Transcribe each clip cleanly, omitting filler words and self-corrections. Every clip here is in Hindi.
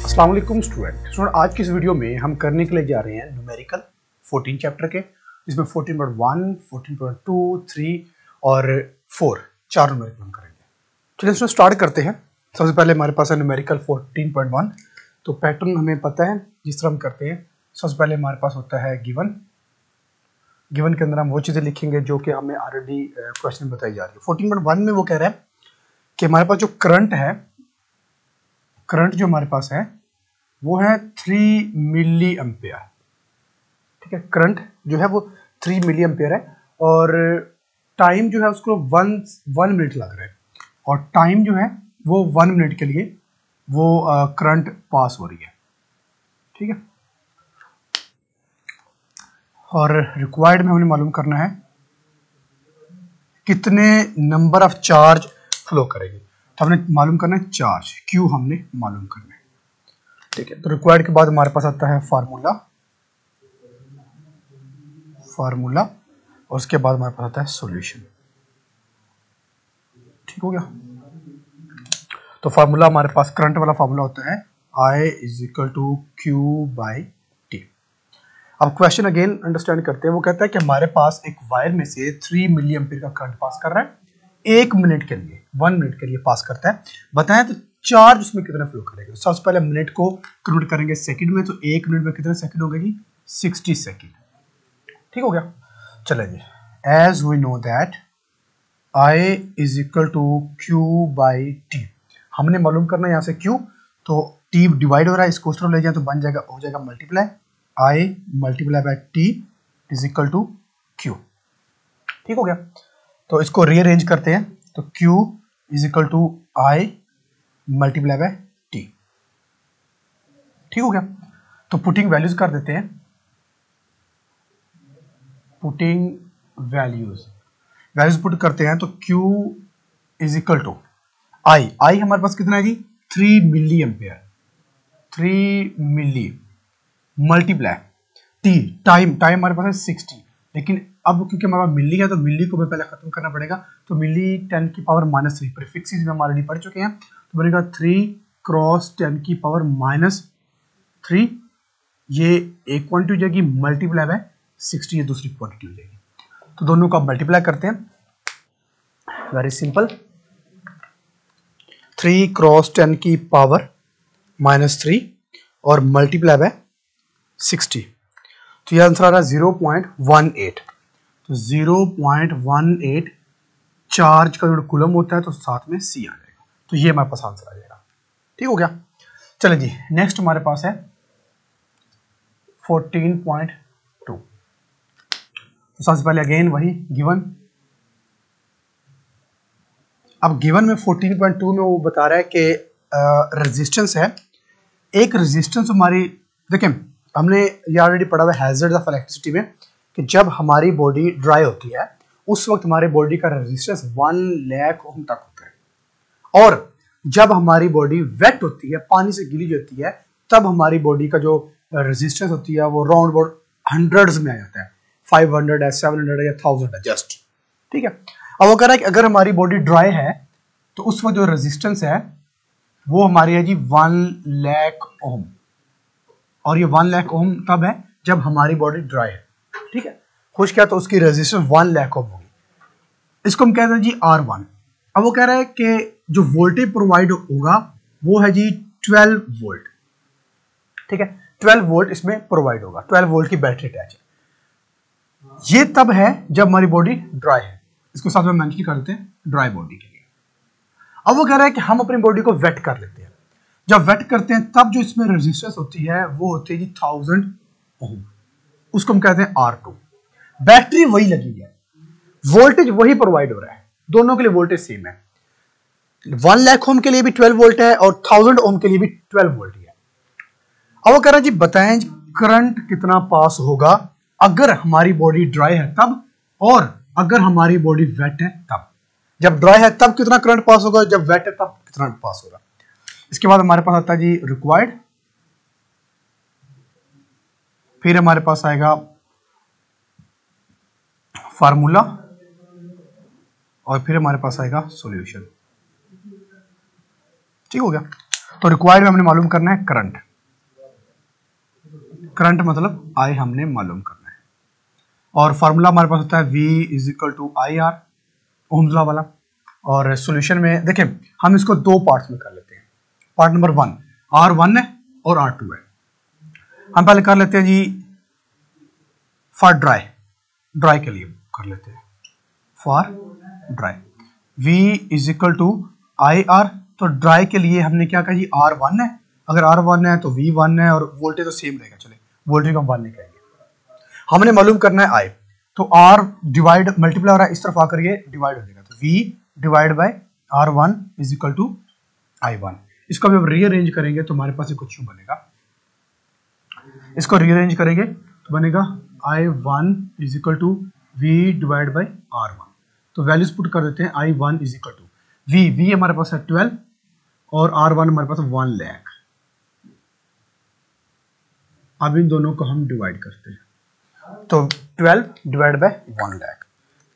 अस्सलाम वालेकुम स्टूडेंट, आज की इस वीडियो में हम करने के लिए जा रहे हैं न्यूमेरिकल 14 चैप्टर के, जिसमें 14.1, 14.2, 3 और 4 चार न्यूमेरिकल हम करेंगे। चलिए इसमें स्टार्ट करते हैं। सबसे पहले हमारे पास है न्यूमेरिकल 14.1। तो पैटर्न हमें पता है जिस तरह हम करते हैं। सबसे पहले हमारे पास होता है गिवन के अंदर हम वो चीज़ें लिखेंगे जो कि हमें ऑलरेडी क्वेश्चन बताई जा रही है। 14.1 में वो कह रहा है कि हमारे पास जो करंट जो हमारे पास है वो है 3 मिली एम्पियर। ठीक है, करंट जो है वो 3 मिली एम्पियर है और टाइम जो है उसको 1 मिनट लग रहा है और टाइम जो है वो 1 मिनट के लिए वो करंट पास हो रही है। ठीक है, और रिक्वायर्ड में हमने मालूम करना है कितने नंबर ऑफ चार्ज फ्लो करेगी। तो हमने मालूम करना है चार्ज, क्यू हमने मालूम करना है। ठीक है, तो रिक्वायर्ड के बाद हमारे पास आता है फार्मूला और उसके बाद हमारे पास आता है सॉल्यूशन। ठीक हो गया। तो फार्मूला हमारे पास करंट वाला फार्मूला होता है I = Q/T। अब क्वेश्चन अगेन अंडरस्टैंड करते हैं। वो कहता है कि हमारे पास एक वायर में से 3 मिली एम्पीयर का करंट पास कर रहा है 1 मिनट के लिए, 1 मिनट के लिए पास करता है। बताएं तो चार्ज उसमें कितना फ्लो करेगा। सबसे पहले मिनट को कन्वर्ट करेंगे सेकंड में, तो 1 मिनट में कितने सेकंड हो गए? 60 सेकंड। ठीक हो गया। चलेंगे, as we know that I = Q/T। हमने मालूम करना है यहाँ से Q, तो T डिवाइड हो रहा है, इसको उस तरफ ले जाए तो बन जाएगा, हो जाएगा मल्टीप्लाई I × T = Q। ठीक हो गया। तो इसको रीअरेंज करते हैं, तो Q = I × T। ठीक हो गया। तो पुटिंग वैल्यूज कर देते हैं। पुटिंग वैल्यूज पुट करते हैं, तो Q = I हमारे पास कितना है जी? 3 मिली एम्पियर, 3 मिली मल्टीप्लाई T, टाइम हमारे पास है 60। लेकिन अब क्योंकि हमारे पास मिली है तो मिली को भी पहले खत्म करना पड़ेगा, तो मिली 10⁻³ प्रीफिक्सेस में हम ऑलरेडी पढ़ चुके हैं। तो बनेगा 3 × 10⁻³ ये एक क्वांटिटी हो जाएगी, मल्टीप्लाई बाय 60 ये दूसरी क्वांटिटी हो जाएगी। तो दोनों का मल्टीप्लाई करते हैं, वेरी सिंपल। 3 × 10⁻³ और मल्टीप्लाई बाय 60, तो यह आंसर आ रहा है 0.18। तो 0.18 चार्ज का जो कुलम होता है, तो साथ में C आ जाएगा। तो ये हमारे पास आंसर आ जाएगा। ठीक हो गया। चलिए जी, नेक्स्ट हमारे पास है 14.2। तो सबसे पहले अगेन वही गिवन। अब गिवन में 14.2 में वो बता रहा है कि रेजिस्टेंस है, एक रेजिस्टेंस हमारी, देखें हमने ये ऑलरेडी पढ़ा हुआ है हैजर्ड ऑफ इलेक्ट्रिसिटी में, कि जब हमारी बॉडी ड्राई होती है उस वक्त हमारी बॉडी का रेजिस्टेंस 1 लाख ओम तक होता है, और जब हमारी बॉडी वेट होती है, पानी से गीली होती है, तब हमारी बॉडी का जो रेजिस्टेंस होती है वो राउंड अबाउट हंड्रेड्स में आ जाता है, 500 है, 700 है या 1000 है जस्ट। ठीक है। अब वो कह रहा है कि अगर हमारी बॉडी ड्राई है तो उस वक्त जो रेजिस्टेंस है वो हमारी है जी 1 लाख ओम, और ये 1 लाख ओम तब है जब हमारी बॉडी ड्राई है। ठीक है, खुश्क है तो उसकी रेजिस्टेंस 1 लाख ओम होगी। इसको हम कहते हैं जी R1। अब वो कह रहा है कि जो वोल्टेज प्रोवाइड होगा वो है जी 12 वोल्ट। ठीक है, 12 वोल्ट इसमें प्रोवाइड होगा, 12 वोल्ट की बैटरी अटैच है। ये तब है जब हमारी बॉडी ड्राई है, इसको साथ में मेंशन कर देते हैं ड्राई बॉडी के लिए। अब वो कह रहा है कि हम अपनी बॉडी को वेट कर लेते हैं। जब वेट करते हैं तब जो इसमें रेजिस्टेंस होती है वो होती है जी 1000 ओम, उसको हम कहते हैं R2। बैटरी वही लगी है, वोल्टेज वही प्रोवाइड हो रहा है, दोनों के लिए वोल्टेज सेम है। 1 लाख ओम के लिए भी 12 वोल्ट है और 1000 ओम के लिए भी 12 वोल्ट है। अब वो कह रहा है जी बताएं करंट कितना पास होगा अगर हमारी बॉडी ड्राई है तब, और अगर हमारी बॉडी वेट है तब। जब ड्राई है तब कितना करंट पास होगा, जब वेट है तब कितना पास होगा। इसके बाद हमारे पास आता है जी रिक्वायर्ड, फिर हमारे पास आएगा फार्मूला और फिर हमारे पास आएगा सॉल्यूशन। ठीक हो गया। तो रिक्वायर्ड में हमने मालूम करना है करंट, करंट मतलब आई हमने मालूम करना है, और फार्मूला हमारे पास होता है V is equal to I R, Ohm's law वाला। और सॉल्यूशन में देखिए हम इसको दो पार्ट्स में कर लेते हैं। पार्ट नंबर 1 R1 है और R2 है। हम पहले कर लेते हैं जी फॉर ड्राई, ड्राई के लिए कर लेते हैं for dry V is equal to I R. तो ड्राई के लिए हमने क्या कहा जी R1 है, अगर R1 है तो V1 है, और वोल्टेज तो सेम रहेगा, चले वोल्टेज को हम 1 नहीं कहेंगे। हमने मालूम करना है I, तो R डिवाइड मल्टीप्लाई हो रहा है, इस तरफ आकर ये डिवाइड हो जाएगा, तो V divide by R1 is equal to I1। इसको हम रीअरेंज करेंगे तो हमारे पास ये कुछ यूं बनेगा, इसको रीअरेंज करेंगे तो बनेगा I1 is equal to V divide by R1। तो वैल्यूज पुट कर देते हैं, I1 is equal to V हमारे पास है 12 और R1 हमारे पास 1 लाख। अब इन दोनों को हम डिवाइड करते हैं, तो 12 divide by 1 lakh,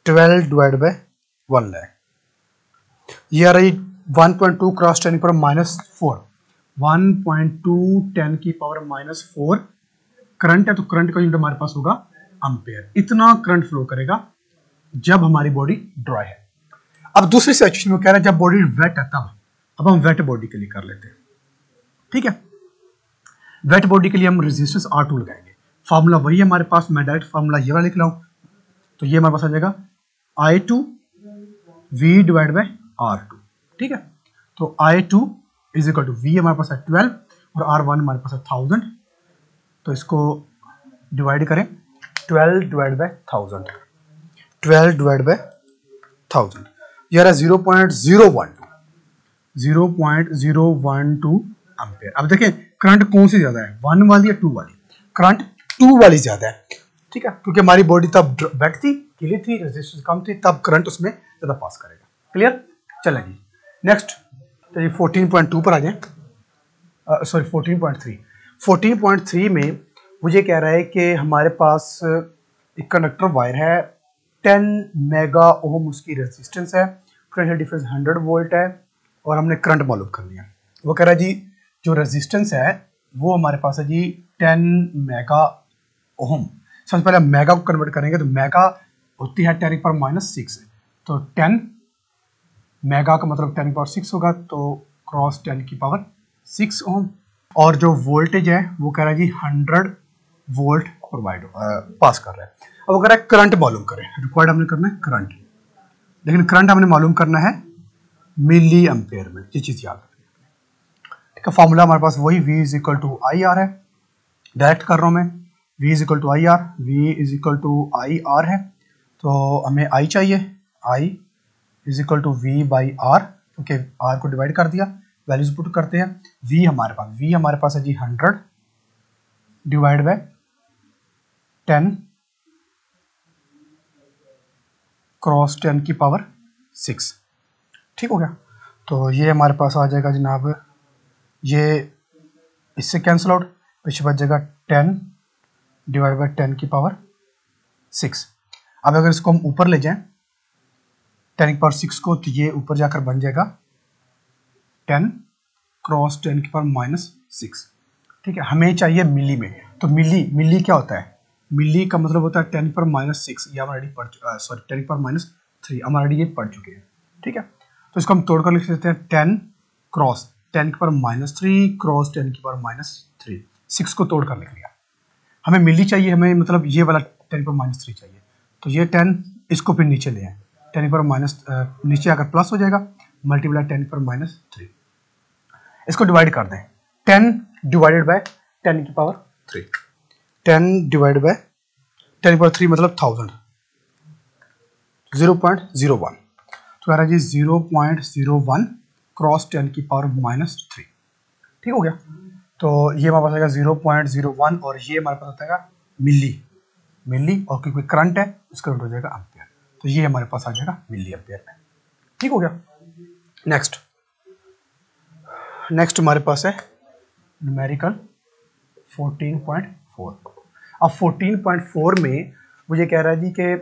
12 divide by 1 lakh, ये आ रही 1.2 क्रॉस 10 की पावर -4, 1.2 10 की पावर -4 करंट है। तो करंट का यूनिट हमारे पास होगा एम्पेयर। इतना करंट फ्लो करेगा जब हमारी बॉडी ड्राई है। अब दूसरी सिचुएशन में कह रहा है जब बॉडी वेट है तब। अब हम वेट बॉडी के लिए कर लेते हैं, ठीक है। वेट बॉडी के लिए हम रेजिस्टेंस R2 लगाएंगे। फार्मूला वही है हमारे पास, मैं डायरेक्ट फार्मूला ये वाला लिख रहा हूं, तो ये हमारे पास आ जाएगा I2 V divide bye R2, ठीक है। तो I2 is equal to V हमारे पास है 12 और R1 हमारे पास है 1000, तो इसको डिवाइड करें, 12 डिवाइड बाय 1000, 12 डिवाइड बाय 1000, ये रहा 0.012 एम्पेयर। अब देखें करंट कौन सी ज्यादा है, 1 वाली या 2 वाली? करंट 2 वाली ज्यादा है, ठीक है, क्योंकि हमारी बॉडी तब वेट थी, गीली थी, रेजिस्टेंस कम थी, तब करंट उसमें ज्यादा पास करेगा। क्लियर? चलें जी नेक्स्ट, तो ये 14.2 पर आ जाए, सॉरी 14.3। 14.3 में मुझे कह रहा है कि हमारे पास एक कंडक्टर वायर है, 10 मेगा ओम उसकी रेजिस्टेंस है, पोटेंशियल डिफरेंस 100 वोल्ट है, और हमने करंट मालूम करनी है। वो कह रहा है जी जो रेजिस्टेंस है वो हमारे पास है जी 10 मेगा ओम। सबसे पहले मेगा को कन्वर्ट करेंगे, तो मेगा होती है 10 की पावर -6, तो 10 मेगा का मतलब 10 की पावर 6 होगा, तो क्रॉस 10 की पावर 6 ओम। और जो वोल्टेज है वो कह रहा है जी 100 वोल्ट प्रोवाइड पास कर रहा है। अब वो कह रहा है करंट मालूम करें, रिक्वायर्ड हमने करना है करंट, लेकिन करंट हमने मालूम करना है मिली एम्पेयर में, ये चीज याद रखिए, ठीक है। फॉर्मूला हमारे पास वही V is equal to I R है, डायरेक्ट कर रहा हूं मैं, V is equal to I R, V is equal to I R है, तो हमें I चाहिए, I is equal to V by R, क्योंकि R को डिवाइड कर दिया, वैल्यूज पुट करते हैं। V हमारे पास है जी 100 डिवाइड बाय 10 क्रॉस 10 की पावर 6, ठीक हो गया। तो ये हमारे पास आ जाएगा जनाब, ये इससे कैंसिल आउट, पीछे बच जाएगा 10 डिवाइड बाय 10 की पावर 6। अब अगर इसको हम ऊपर ले जाएं 10 की पावर 6 को, तो ये ऊपर जाकर बन जाएगा 10 क्रॉस 10 की पावर -6, ठीक है। हमें चाहिए मिली में, तो मिली क्या होता है, मिली का मतलब होता है 10 की पावर -6, ये हम ऑलरेडी पढ़, सॉरी 10 की पावर -3 हम ऑलरेडी ये पढ़ चुके हैं, ठीक है। तो इसको हम तोड़कर लिख देते हैं 10 क्रॉस 10 की पावर -3 क्रॉस 10 की पावर -3, 6 को तोड़कर लिख लिया। हमें मिली चाहिए, हमें मतलब ये वाला 10 की पावर -3 चाहिए, तो ये 10 इसको फिर नीचे ले आए, 10 की पावर नीचे आकर प्लस हो जाएगा, मल्टीप्लाई 10 की पावर -3, इसको डिवाइड कर दें, 10 डिवाइडेड बाय 10 की पावर 3, 10 डिवाइड बाय 10 की पावर 3 मतलब 1000, 0.01, तो आ रहा है जी 0.01 क्रॉस 10 की पावर -3, ठीक हो गया। तो ये हमारे पास आएगा 0.01, और ये हमारे पास आता है मिली, और क्योंकि करंट है उसका हो जाएगा एम्पेयर, तो ये हमारे पास आ जाएगा मिली एम्पेयर में, ठीक हो गया। नेक्स्ट हमारे पास है न्यूमेरिकल 14.4। अब 14.4 में मुझे कह रहा है जी कि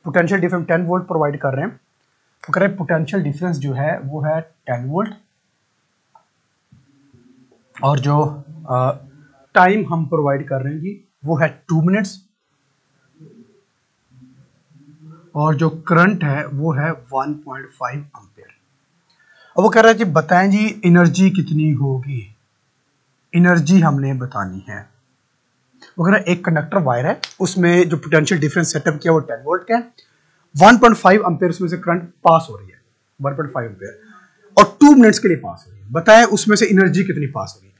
पोटेंशियल डिफरेंस 10 वोल्ट प्रोवाइड कर रहे हैं, तो कह रहे हैं पोटेंशियल डिफरेंस जो है वो है 10 वोल्ट, और जो टाइम हम प्रोवाइड कर रहे हैं जी वो है 2 मिनट्स, और जो करंट है वो है 1.5 एम्पियर। अब वो कह रहा है जी बताएं जी एनर्जी कितनी होगी, एनर्जी हमने बतानी है। वो कह रहा है एक कंडक्टर वायर है, उसमें जो पोटेंशियल डिफरेंस सेटअप किया वो 10 वोल्ट का है, 1.5 एम्पियर उसमें से करंट पास हो रही है, 1.5 एम्पियर, और 2 मिनट्स के लिए पास हो रही है। बताएं उसमें से एनर्जी कितनी पास होगी।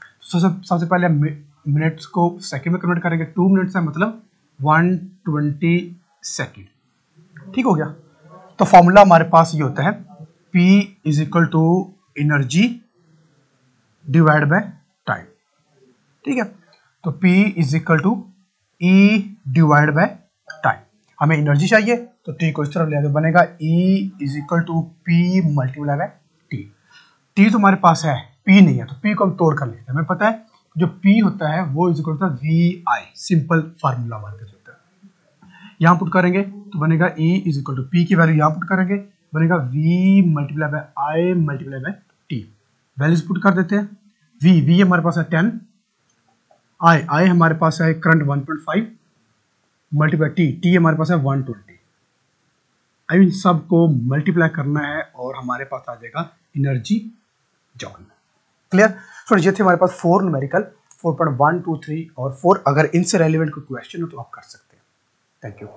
सबसे पहले मिनट्स को सेकंड में कन्वर्ट करेंगे, 2 मिनट्स है मतलब 120 सेकंड, ठीक हो गया। तो फॉर्मूला हमारे पास ये होता है P is equal to energy divide by time, ठीक है। तो P is equal to E divide by time. हमें एनर्जी चाहिए तो T को इस तरफ ले, तो बनेगा E is equal to P multiply by T। T तो हमारे पास है, P नहीं है, तो P को हम तोड़ कर लेते हैं। हमें पता है जो P होता है वो is equal to VI, simple formula हमारे पास होता है। यहाँ पुट करेंगे तो बनेगा E is equal to P की वैल्यू यहाँ पुट करेंगे, बनेगा V multiply by I multiply by T। Values put कर देते हैं। V हमारे पास है 10, I हमारे पास है करंट 1.5 मल्टीप्लाई T हमारे पास है 120। आई मीन सबको मल्टीप्लाई करना है और हमारे पास आ जाएगा एनर्जी जॉन। क्लियर। सो ये थे हमारे पास 4 न्यूमेरिकल, 4.1, 2, 3 और 4। अगर इनसे रेलिवेंट कोई क्वेश्चन हो तो आप कर सकते हैं। Thank you.